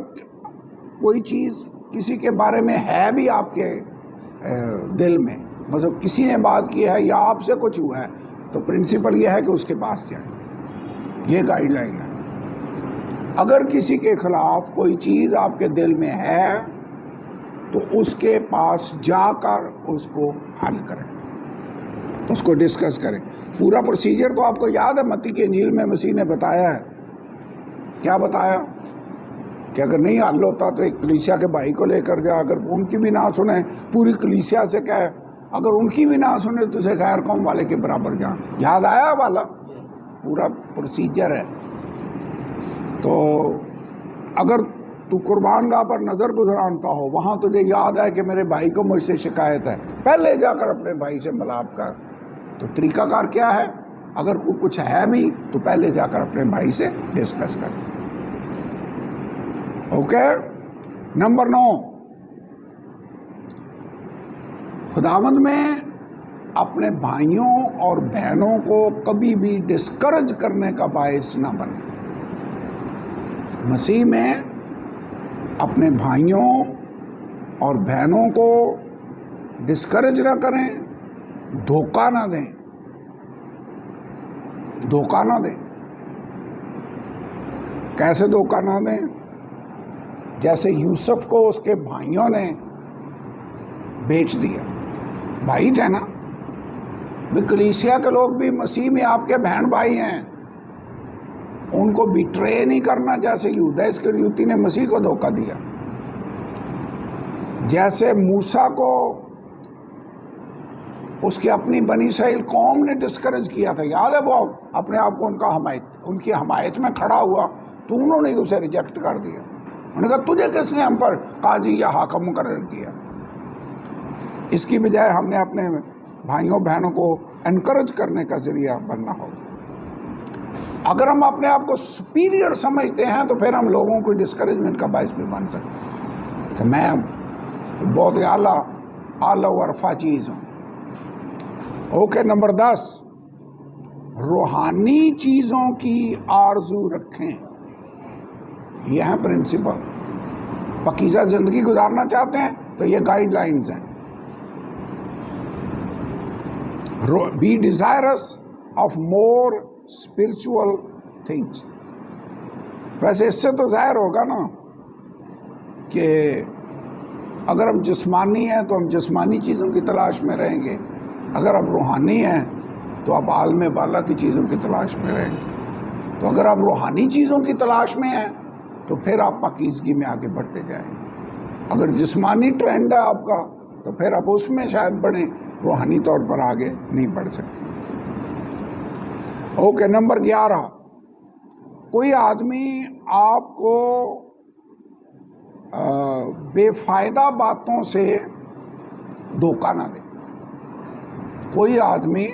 کوئی چیز کسی کے بارے میں ہے بھی آپ کے دل میں، مطلب کسی نے بات کی ہے یا آپ سے کچھ ہوا ہے، تو پرنسپل یہ ہے کہ اس کے پاس جائیں۔ یہ گائیڈ لائن ہے۔ اگر کسی کے خلاف کوئی چیز آپ کے دل میں ہے تو اس کے پاس جا کر اس کو حل کریں، اس کو ڈسکس کریں۔ پورا پروسیجر تو آپ کو یاد ہے، متی کی انجیل میں مسیح نے بتایا ہے۔ کیا بتایا؟ کہ اگر نہیں حل ہوتا تو ایک کلیسیا کے بھائی کو لے کر جا، اگر ان کی بھی نہ سنیں پوری کلیسیا سے کہے، اگر ان کی بھی نہ سنیں تو اسے غیر قوم والے کے برابر جان۔ یاد آیا والا پورا پروسیجر ہے۔ تو اگر تو قربان گاہ پر نظر گزرانتا ہو، وہاں تجھے یاد ہے کہ میرے بھائی کو مجھ سے شکایت ہے، پہلے جا کر اپنے بھائی سے ملاب کر۔ تو طریقہ کار کیا ہے؟ اگر کوئی کچھ ہے بھی تو پہلے جا کر اپنے بھائی سے ڈسکس کریں۔ اوکے، نمبر 9، خداوند میں اپنے بھائیوں اور بہنوں کو کبھی بھی ڈسکرج کرنے کا باعث نہ بنے۔ مسیح میں اپنے بھائیوں اور بہنوں کو ڈسکرج نہ کریں، دھوکہ نہ دیں، دھوکہ نہ دیں۔ کیسے دھوکہ نہ دیں؟ جیسے یوسف کو اس کے بھائیوں نے بیچ دیا، بھائی تھے نا، کلیسیا کے لوگ بھی مسیح میں آپ کے بہن بھائی ہیں، ان کو بیٹرے نہیں کرنا جیسے یہودا اسکریوتی نے مسیح کو دھوکہ دیا۔ جیسے موسیٰ کو اس کی اپنی بنی اسرائیل قوم نے ڈسکریج کیا تھا، یاد ہے؟ وہ اپنے آپ کو ان کی حمایت میں کھڑا ہوا تو انہوں نے اسے ریجیکٹ کر دیا۔ انہوں نے کہا تجھے کس نے ہم پر قاضی یا حاکم مقرر کیا؟ اس کی بجائے ہم نے اپنے بھائیوں بہنوں کو انکریج کرنے کا ذریعہ بننا ہوگا۔ اگر ہم اپنے آپ کو سپیریئر سمجھتے ہیں تو پھر ہم لوگوں کو ڈسکریجمنٹ کا باعث بھی بن سکتے ہیں کہ میں بہت اعلیٰ و عرفہ چیز ہوں۔ اوکے، نمبر 10، روحانی چیزوں کی آرزو رکھیں. یہ ہیں پرنسپل. پاکیزہ زندگی گزارنا چاہتے ہیں تو یہ گائیڈ لائنز ہیں. Be desirous of more spiritual things. ویسے اس سے تو ظاہر ہوگا نا کہ اگر ہم جسمانی ہیں تو ہم جسمانی چیزوں کی تلاش میں رہیں گے، اگر آپ روحانی ہیں تو آپ عالم بالا کی چیزوں کی تلاش میں رہیں گے. تو اگر آپ روحانی چیزوں کی تلاش میں ہیں تو پھر آپ پاکیزگی میں آگے بڑھتے جائیں. اگر جسمانی ٹرینڈ ہے آپ کا تو پھر آپ اس میں شاید بڑھیں، روحانی طور پر آگے نہیں بڑھ سکیں. اوکے، نمبر 11، کوئی آدمی آپ کو بے فائدہ باتوں سے دھوکہ نہ دے. کوئی آدمی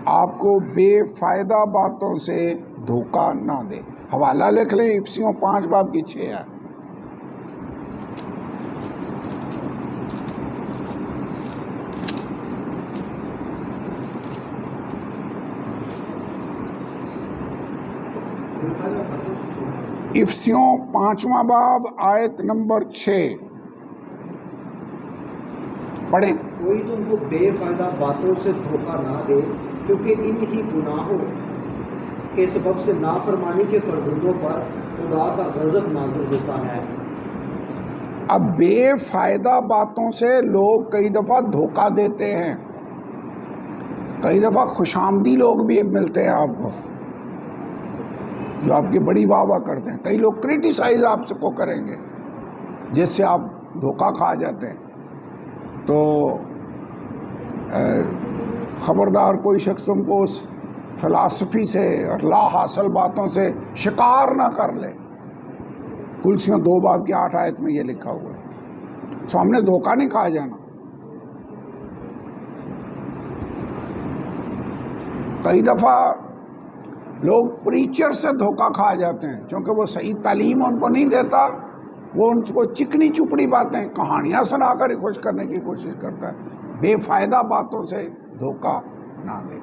آپ کو بے فائدہ باتوں سے دھوکہ نہ دے. حوالہ لکھ لیں، افسیوں 5 باب کی 6 ہے. افسیوں 5واں باب آیت نمبر 6 پڑھیں. کوئی تم کو بے فائدہ باتوں سے دھوکہ نہ دے، کیونکہ ان ہی گناہوں کے سبب سے نافرمانی کے فرزندوں پر خدا کا غضب نازل ہوتا ہے. اب بے فائدہ باتوں سے لوگ کئی دفعہ دھوکہ دیتے ہیں، کئی دفعہ خوش آمدی لوگ بھی ملتے ہیں آپ کو جو آپ کی بڑی واہ واہ کرتے ہیں. کئی لوگ کرٹیسائز آپ سے کو کریں گے جس سے آپ دھوکہ کھا جاتے ہیں. تو خبردار کوئی شخص تم کو اس فلاسفی سے اور لا حاصل باتوں سے شکار نہ کر لے. کلسیوں 2 باب کی 8 آیت میں یہ لکھا ہوا ہے. سو ہم نے دھوکہ نہیں کھا جانا. کئی دفعہ لوگ پریچر سے دھوکہ کھا جاتے ہیں چونکہ وہ صحیح تعلیم ان کو نہیں دیتا، وہ ان کو چکنی چپڑی باتیں کہانیاں سنا کر خوش کرنے کی کوشش کرتا ہے. بے فائدہ باتوں سے دھوکہ نہ دے.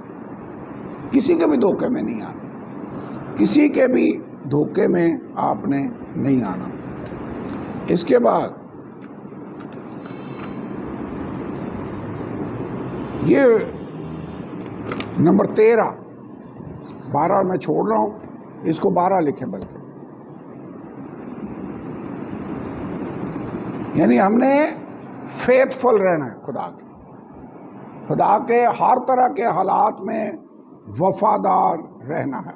کسی کے بھی دھوکے میں نہیں آنا، کسی کے بھی دھوکے میں آپ نے نہیں آنا. اس کے بعد یہ نمبر 13، 12 میں چھوڑ رہا ہوں، اس کو 12 لکھیں بلکہ. یعنی ہم نے فیتھفل رہنا ہے خدا کے ہر طرح کے حالات میں وفادار رہنا ہے.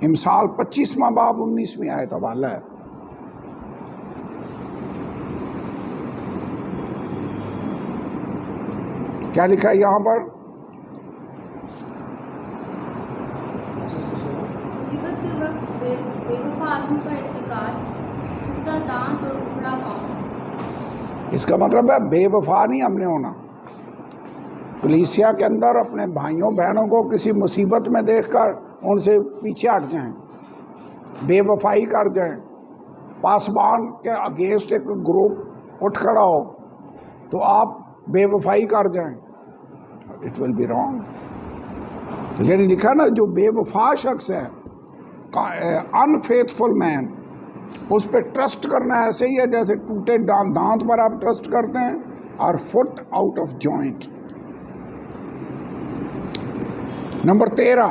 امثال 25واں باب 19ویں آیت حوالہ ہے. کیا لکھا ہے یہاں پر؟ مصیبت کے وقت بے وفا آدمی پر اتکال، ٹوٹا دانت اور ٹکڑا پاؤں. اس کا مطلب ہے بے وفا نہیں ہم نے ہونا. کلیسیا کے اندر اپنے بھائیوں بہنوں کو کسی مصیبت میں دیکھ کر ان سے پیچھے ہٹ جائیں، بے وفائی کر جائیں، پاسبان کے اگینسٹ ایک گروپ اٹھ کھڑا ہو تو آپ بے وفائی کر جائیں، اٹ ول بی رانگ. تو یعنی لکھا نا جو بے وفا شخص ہے، انفیتھفل مین، اس پہ ٹرسٹ کرنا ایسے ہی ہے جیسے ٹوٹے دانت پر آپ ٹرسٹ کرتے ہیں اور fit out of joint. Number 13،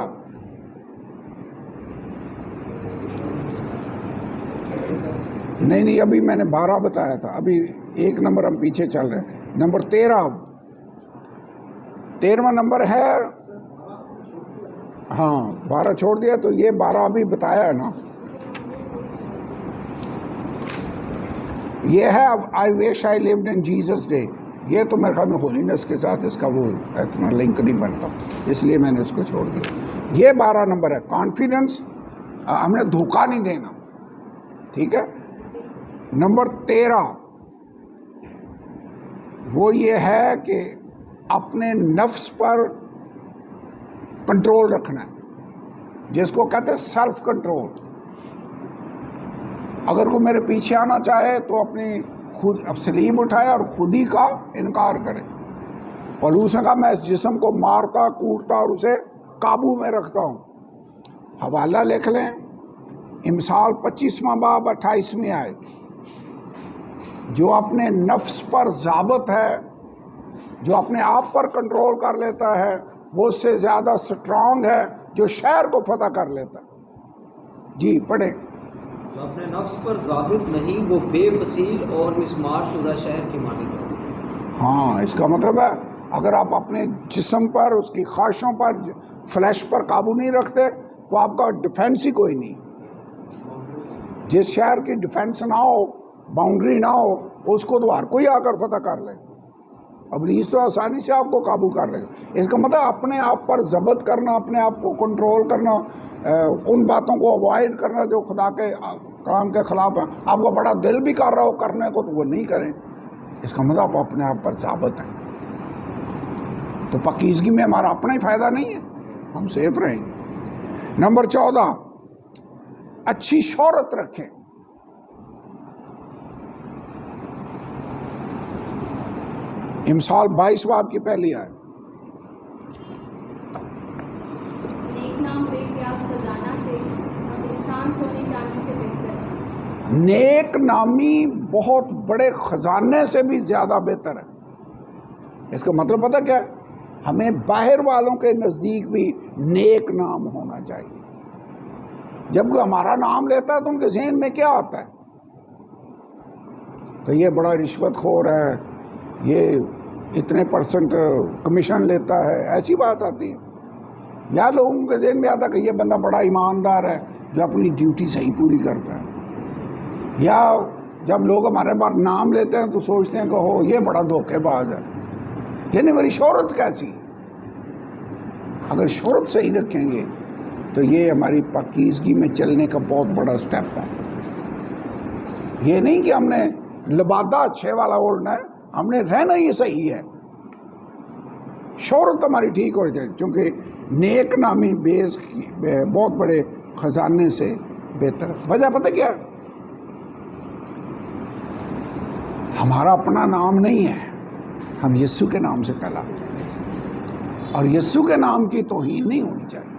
نہیں ابھی میں نے 12 بتایا تھا، ابھی ایک نمبر ہم پیچھے چل رہے ہیں. نمبر 13واں نمبر ہے، ہاں 12 چھوڑ دیا تو یہ 12 ابھی بتایا ہے نا. یہ ہے آئی وش I lived in Jesus day. یہ تو میرے خیال میں ہولینس کے ساتھ اس کا وہ اتنا لنک نہیں بنتا، اس لیے میں نے اس کو چھوڑ دیا. یہ 12 نمبر ہے، کانفیڈنس، ہم نے دھوکہ نہیں دینا. ٹھیک ہے. نمبر 13 وہ یہ ہے کہ اپنے نفس پر کنٹرول رکھنا ہے، جس کو کہتے ہیں سیلف کنٹرول. اگر کوئی میرے پیچھے آنا چاہے تو اپنی خود صلیب اٹھائے اور خود ہی کا انکار کرے پولوس نے کہا میں اس جسم کو مارتا کوٹتا اور اسے قابو میں رکھتا ہوں. حوالہ لکھ لیں امثال 25واں باب 28ویں آیت. جو اپنے نفس پر ضابط ہے، جو اپنے آپ پر کنٹرول کر لیتا ہے، وہ اس سے زیادہ سٹرانگ ہے جو شہر کو فتح کر لیتا ہے. جی پڑھیں. جو اپنے نفس پر ضابط نہیں وہ بے فصیل اور مسمار شدہ شہر کی مانند ہے. ہاں، اس کا مطلب ہے اگر آپ اپنے جسم پر، اس کی خواہشوں پر، فلیش پر قابو نہیں رکھتے تو آپ کا ڈیفینس ہی کوئی نہیں. جس شہر کی ڈیفینس نہ ہو، باؤنڈری نہ ہو، اس کو تو ہر کوئی آ کر فتح کر لے. ابلیس تو آسانی سے آپ کو قابو کر لے گا. اس کا مطلب اپنے آپ پر ضبط کرنا، اپنے آپ کو کنٹرول کرنا، ان باتوں کو اوائڈ کرنا جو خدا کے کلام کے خلاف ہیں. آپ کو بڑا دل بھی کر رہا ہو کرنے کو تو وہ نہیں کریں. اس کا مطلب آپ اپنے آپ پر ضابط ہیں. تو پاکیزگی میں ہمارا اپنا ہی فائدہ نہیں ہے، ہم سیف رہیں گے. نمبر 14، اچھی شہرت رکھیں. امثال 22 باب کی پہلی آیت. نیک نام بے پیاس خزانہ سے اور احسان سونے چاندی سے بہتر ہے. نیک نامی بہت بڑے خزانے سے بھی زیادہ بہتر ہے. اس کا مطلب پتہ کیا ہے؟ ہمیں باہر والوں کے نزدیک بھی نیک نام ہونا چاہیے. جب کوئی ہمارا نام لیتا ہے تو ان کے ذہن میں کیا آتا ہے؟ تو یہ بڑا رشوت خور ہے، یہ اتنے % کمیشن لیتا ہے، ایسی بات آتی ہے. یا لوگوں کے ذہن میں آتا ہے کہ یہ بندہ بڑا ایماندار ہے جو اپنی ڈیوٹی صحیح پوری کرتا ہے. یا جب لوگ ہمارے بار نام لیتے ہیں تو سوچتے ہیں کہ ہو یہ بڑا دھوکے باز ہے. یعنی میری شہرت کیسی؟ اگر شہرت صحیح رکھیں گے تو یہ ہماری پاکیزگی میں چلنے کا بہت بڑا سٹیپ ہے. یہ نہیں کہ ہم نے لبادہ اچھے والا اوڑھنا ہے، ہم نے رہنا یہ صحیح ہے. شہرت ہماری ٹھیک ہو جائے، کیونکہ نیک نامی بیس بہت بڑے خزانے سے بہتر ہے. وجہ پتہ کیا؟ ہمارا اپنا نام نہیں ہے، ہم یسوع کے نام سے کہلاتے ہیں، اور یسوع کے نام کی توہین نہیں ہونی چاہیے.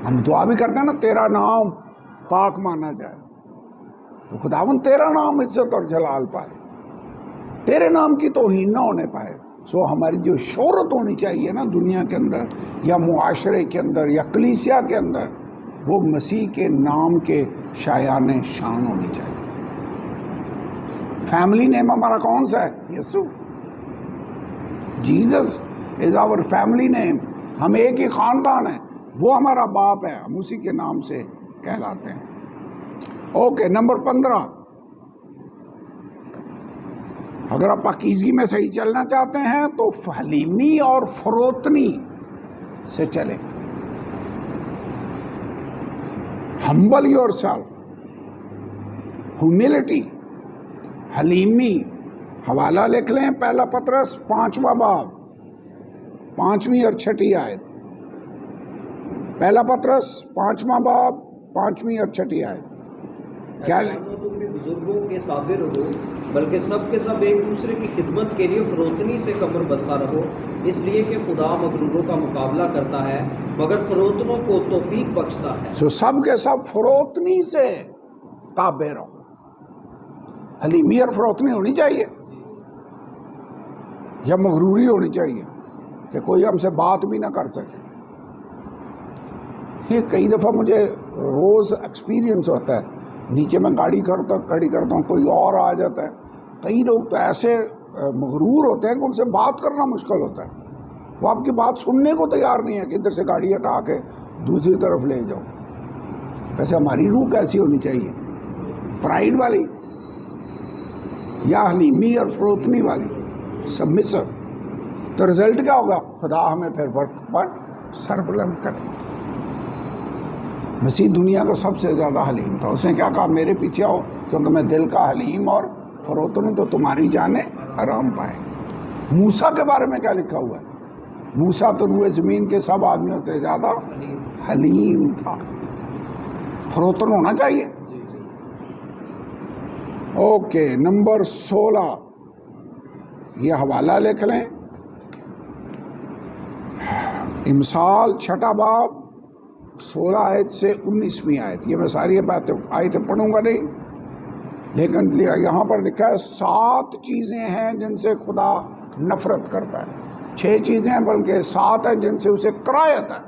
ہم دعا بھی کرتے ہیں نا تیرا نام پاک مانا جائے، تو خداوند تیرا نام عزت اور جلال پائے، تیرے نام کی توہین نہ ہونے پائے. سو ہماری جو شہرت ہونی چاہیے نا دنیا کے اندر یا معاشرے کے اندر یا کلیسیا کے اندر، وہ مسیح کے نام کے شایان شان ہونی چاہیے. فیملی نیم ہمارا کون سا ہے؟ یسوع. Jesus is our family name. ہم ایک ہی خاندان ہیں، وہ ہمارا باپ ہے، ہم اسی کے نام سے کہلاتے ہیں. اوکے، نمبر 15، اگر آپ پاکیزگی میں صحیح چلنا چاہتے ہیں تو حلیمی اور فروتنی سے چلیں. ہمبل یور سیلف، ہیوملٹی، حلیمی. حوالہ لکھ لیں پہلا پطرس 5واں باب 5ویں اور 6ٹھی آیت. پہلا پطرس 5واں باب 5ویں اور 6ٹھی آیت. کیا لیں؟ تم بھی بزرگوں کے تابع رہو، بلکہ سب کے سب ایک دوسرے کی خدمت کے لیے فروتنی سے کمر بستہ رہو، اس لیے کہ خدا مغروروں کا مقابلہ کرتا ہے مگر فروتنوں کو توفیق بخشتا ہے. سو سب کے سب فروتنی سے تابع رہو. حلیمی اور فروتنی ہونی چاہیے، یا مغروری ہونی چاہیے کہ کوئی ہم سے بات بھی نہ کر سکے. یہ کئی دفعہ مجھے روز ایکسپیرینس ہوتا ہے. نیچے میں گاڑی کھڑی کرتا ہوں، کوئی اور آ جاتا ہے. کئی لوگ تو ایسے مغرور ہوتے ہیں کہ ان سے بات کرنا مشکل ہوتا ہے. وہ آپ کی بات سننے کو تیار نہیں ہے کہ ادھر سے گاڑی ہٹا کے دوسری طرف لے جاؤ. ویسے ہماری روح کیسی ہونی چاہیے؟ پرائیڈ والی یا حلیمی اور فروتنی والی، سبمسو. تو رزلٹ کیا ہوگا؟ خدا ہمیں پھر وقت پر سربلند کرے. مسیح دنیا کا سب سے زیادہ حلیم تھا. اس نے کیا کہا؟ میرے پیچھے آؤ کیونکہ میں دل کا حلیم اور فروتن ہوں، تو تمہاری جانیں آرام پائیں گے. موسیٰ کے بارے میں کیا لکھا ہوا ہے؟ موسیٰ تو روئے زمین کے سب آدمیوں سے زیادہ حلیم تھا. فروتن ہونا چاہیے. اوکے، نمبر 16، یہ حوالہ لکھ لیں امثال 6 باب 16 آیت سے 19ویں آیت. یہ میں ساری آیتیں پڑھوں گا نہیں، لیکن یہاں پر لکھا ہے 7 چیزیں ہیں جن سے خدا نفرت کرتا ہے. 6 چیزیں ہیں بلکہ 7 ہیں جن سے اسے کراہت ہے.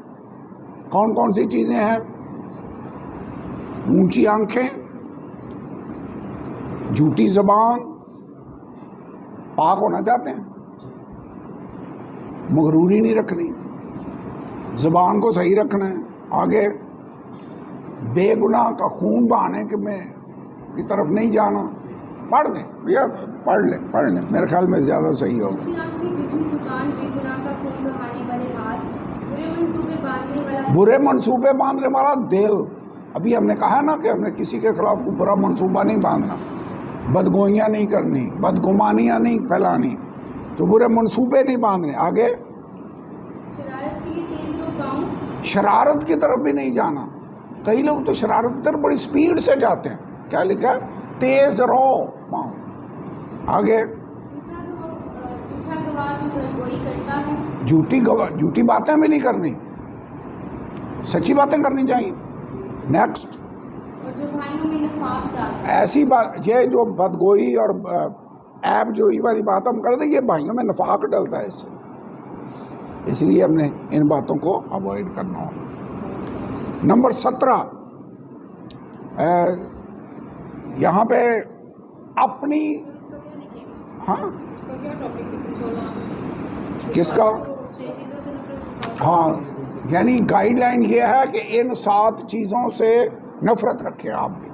کون کون سی چیزیں ہیں؟ اونچی آنکھیں، جھوٹی زبان، پاک ہونا چاہتے ہیں، مغروری نہیں رکھنی، زبان کو صحیح رکھنا ہے. آگے بے گناہ کا خون بہانے کی طرف نہیں جانا. پڑھ دیں یا پڑھ لیں میرے خیال میں زیادہ صحیح ہوگا. برے منصوبے باندھنے والا دل. ابھی ہم نے کہا نا کہ ہم نے کسی کے خلاف کوئی برا منصوبہ نہیں باندھنا، بدگوئیاں نہیں کرنی، بدگمانیاں نہیں پھیلانی، تو برے منصوبے نہیں باندھنے. آگے شرارت کی طرف بھی نہیں جانا. کئی لوگ تو شرارت کی طرف بڑی سپیڈ سے جاتے ہیں. کیا لکھا ہے؟ تیز رہو پاؤں. آگے جھوٹی باتیں بھی نہیں کرنی، سچی باتیں کرنی چاہیے. نیکسٹ، ایسی بات، یہ جو بدگوئی اور ایب جوئی والی بات ہم کر دیں، یہ بھائیوں میں نفاق ڈلتا ہے. اس لیے ہم نے ان باتوں کو اوائڈ کرنا ہوگا. نمبر 17، یہاں پہ اپنی کس کا یعنی گائیڈ لائن یہ ہے کہ ان 7 چیزوں سے نفرت رکھیں. آپ بھی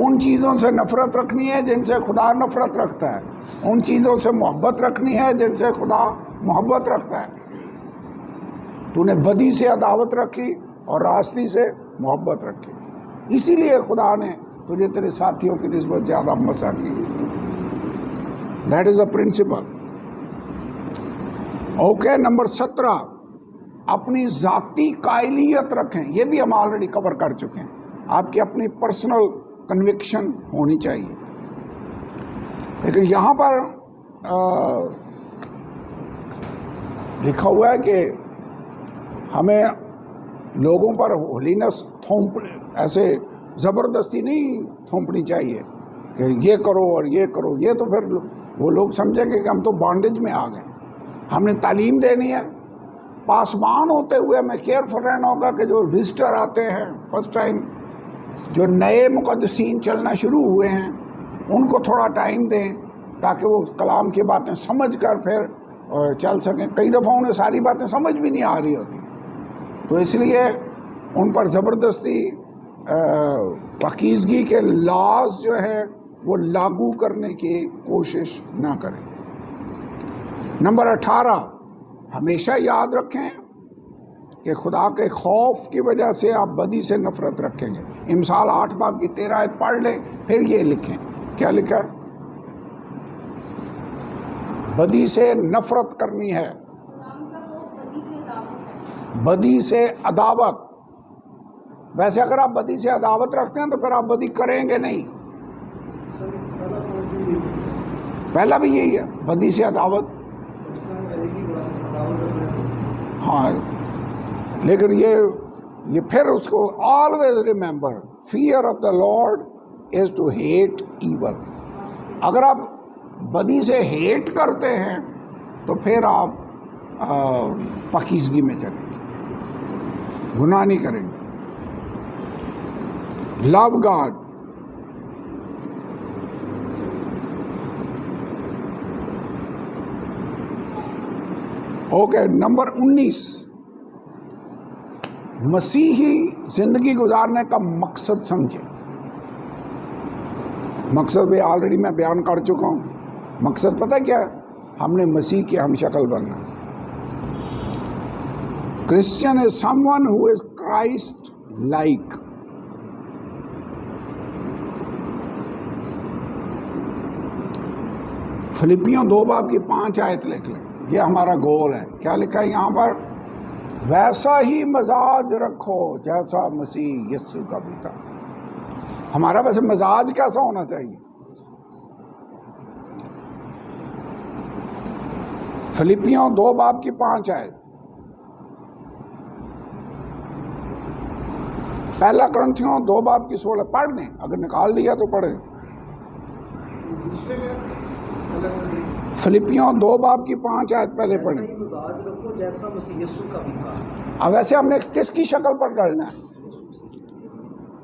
ان چیزوں سے نفرت رکھنی ہے جن سے خدا نفرت رکھتا ہے، ان چیزوں سے محبت رکھنی ہے جن سے خدا محبت رکھتا ہے. تو نے بدی سے عداوت رکھی اور راستی سے محبت رکھی، اسی لیے خدا نے تجھے تیرے ساتھیوں کی نسبت زیادہ مسا کی. That is a principle. Okay. Number 17، اپنی ذاتی قائلیت رکھیں. یہ بھی ہم آلریڈی کور کر چکے ہیں. آپ کی اپنی پرسنل کنوکشن ہونی چاہیے. لیکن یہاں پر لکھا ہوا ہے کہ ہمیں لوگوں پر ہولینس ایسے زبردستی نہیں تھوپنی چاہیے کہ یہ کرو اور یہ کرو. یہ تو پھر وہ لوگ سمجھیں گے کہ ہم تو بانڈیج میں آ گئے. ہم نے تعلیم دینی ہے. پاسبان ہوتے ہوئے ہمیں کیئرفل رہنا ہوگا کہ جو وزٹر آتے ہیں فرسٹ ٹائم، جو نئے مقدسین چلنا شروع ہوئے ہیں، ان کو تھوڑا ٹائم دیں تاکہ وہ کلام کی باتیں سمجھ کر پھر چل سکیں. کئی دفعہ انہیں ساری باتیں سمجھ بھی نہیں آ رہی ہوتی، تو اس لیے ان پر زبردستی پاکیزگی کے لاز جو ہیں وہ لاگو کرنے کی کوشش نہ کریں. نمبر 18، ہمیشہ یاد رکھیں کہ خدا کے خوف کی وجہ سے آپ بدی سے نفرت رکھیں گے. امثال 8 باب کی 13 آیت پڑھ لیں، پھر یہ لکھیں. کیا لکھا ہے؟ بدی سے نفرت کرنی ہے. بدی سے عداوت. ویسے اگر آپ بدی سے عداوت رکھتے ہیں تو پھر آپ بدی کریں گے نہیں. پہلا بھی یہی ہے، بدی سے عداوت. ہاں، لیکن یہ پھر اس کو always remember, fear of the Lord is to hate evil. اگر آپ بدی سے ہیٹ کرتے ہیں تو پھر آپ پاکیزگی میں چلیں گے، گناہ نہیں کریں گے. Love God. اوکے. نمبر 19، مسیحی زندگی گزارنے کا مقصد سمجھیں. مقصد بھی آلریڈی میں بیان کر چکا ہوں. مقصد پتہ کیا ہے؟ ہم نے مسیح کی ہم شکل بننا. کرسچن از سم ون ہو از کرائسٹ لائک. فلپیوں 2 باب کی 5 آیت لکھ لیں. یہ ہمارا گول ہے. کیا لکھا ہے یہاں پر؟ ویسا ہی مزاج رکھو جیسا مسیح یسوع کا بھی تھا. ہمارا ویسے مزاج کیسا ہونا چاہیے؟ فلپیوں 2 باب کی 5 آیت. پہلا کرنتھیوں 2 باب کی 16 پڑھ دیں، اگر نکال لیا تو پڑھیں۔ فلپیوں 2 باب کی 5 آیت پہلے ایسا پڑھیں۔ ہی مزاج رکھو جیسا مسیح یسوع کا بھی تھا۔ اب ویسے ہم نے کس کی شکل پر ڈالنا ہے؟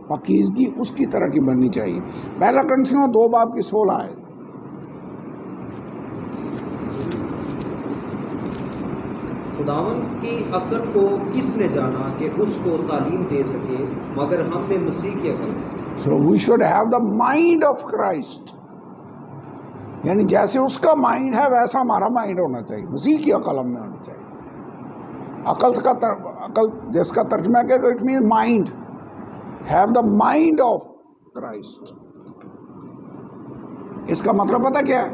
پاکیزگی اس کی طرح کی بننی چاہیے۔ پہلا کرنتھیوں 2 باب کی 16 آیت۔ خداوند کی عقل کو کس نے جانا کہ اس کو تعلیم دے سکے، مگر ہم میں مسیح کی عقل ہے۔ So we should have the mind of Christ. یعنی جیسے اس کا مائنڈ ہے ویسا ہمارا مائنڈ ہونا چاہیے، مسیح کی عقل ہم میں ہونی چاہیے۔ عقل جس کا ترجمہ ہے کہ it mean mind, have the mind of Christ. اس کا مطلب پتہ کیا ہے؟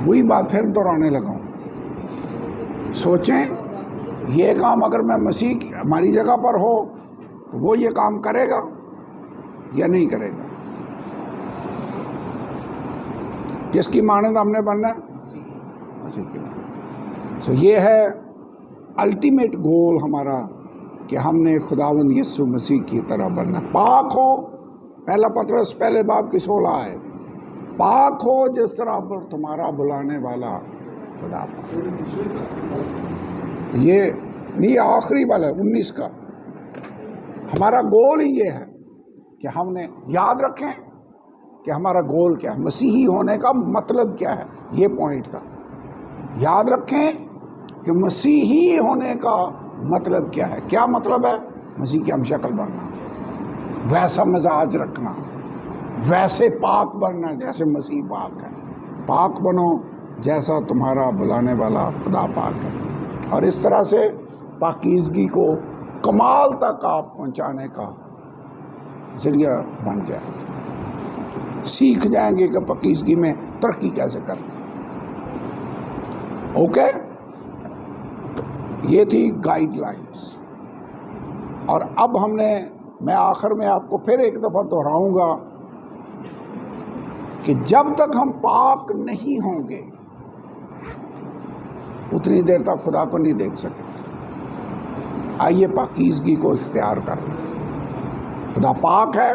وہی بات پھر دہرانے لگا ہوں۔ سوچیں یہ کام اگر میں مسیح ہماری جگہ پر ہو تو وہ یہ کام کرے گا یا نہیں کرے گا؟ کس کی مانند ہم نے بننا ہے؟ مسیح کی مانند۔ سو یہ ہے الٹیمیٹ گول ہمارا کہ ہم نے خداوند یسوع مسیح کی طرح بننا۔ پاک ہو، پہلا پطرس پہلے باب کی 16 ہے، پاک ہو جس طرح پر تمہارا بلانے والا خدا پاک۔ یہ نہیں آخری والا ہے 19 کا۔ ہمارا گول ہی یہ ہے کہ ہم نے یاد رکھیں کہ ہمارا گول کیا ہے، مسیحی ہونے کا مطلب کیا ہے، یہ پوائنٹ تھا۔ یاد رکھیں کہ مسیحی ہونے کا مطلب کیا ہے۔ کیا مطلب ہے؟ مسیح کی ہم شکل بننا، ویسا مزاج رکھنا، ویسے پاک بننا جیسے مسیح پاک ہے۔ پاک بنو جیسا تمہارا بلانے والا خدا پاک ہے۔ اور اس طرح سے پاکیزگی کو کمال تک آپ پہنچانے کا ذریعہ بن جائے گا۔ سیکھ جائیں گے کہ پاکیزگی میں ترقی کیسے کرنا۔ اوکے، یہ تھی گائیڈ لائنز۔ اور اب میں آخر میں آپ کو پھر ایک دفعہ دہراؤں گا کہ جب تک ہم پاک نہیں ہوں گے اتنی دیر تک خدا کو نہیں دیکھ سکیں۔ آئیے پاکیزگی کو اختیار کر لیں۔ خدا پاک ہے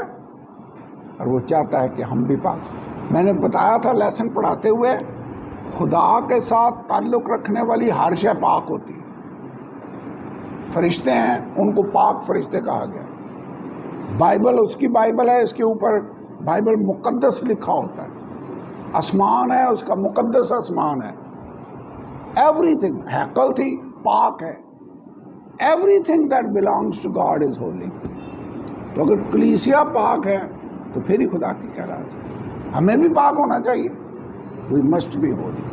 اور وہ چاہتا ہے کہ ہم بھی پاک۔ میں نے بتایا تھا لیسن پڑھاتے ہوئے، خدا کے ساتھ تعلق رکھنے والی ہر شے پاک ہوتی ہے۔ فرشتے ہیں، ان کو پاک فرشتے کہا گیا۔ بائبل اس کی بائبل ہے، اس کے اوپر بائبل مقدس لکھا ہوتا ہے۔ آسمان ہے، اس کا مقدس آسمان ہے۔ ایوری تھنگ، ہیکل تھی، پاک ہے۔ Everything that belongs to God is holy. تو اگر کلیسیا پاک ہے تو پھر ہی خدا کی کہلائی ہے۔ ہمیں بھی پاک ہونا چاہیے۔ We must be holy.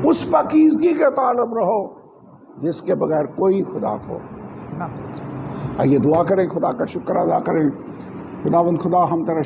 اس پاکیزگی کے طالب رہو جس کے بغیر کوئی خدا کو نہ دیکھے۔ آئیے دعا کریں، خدا کا شکر ادا کریں۔ خداوند خدا، ہم تیرا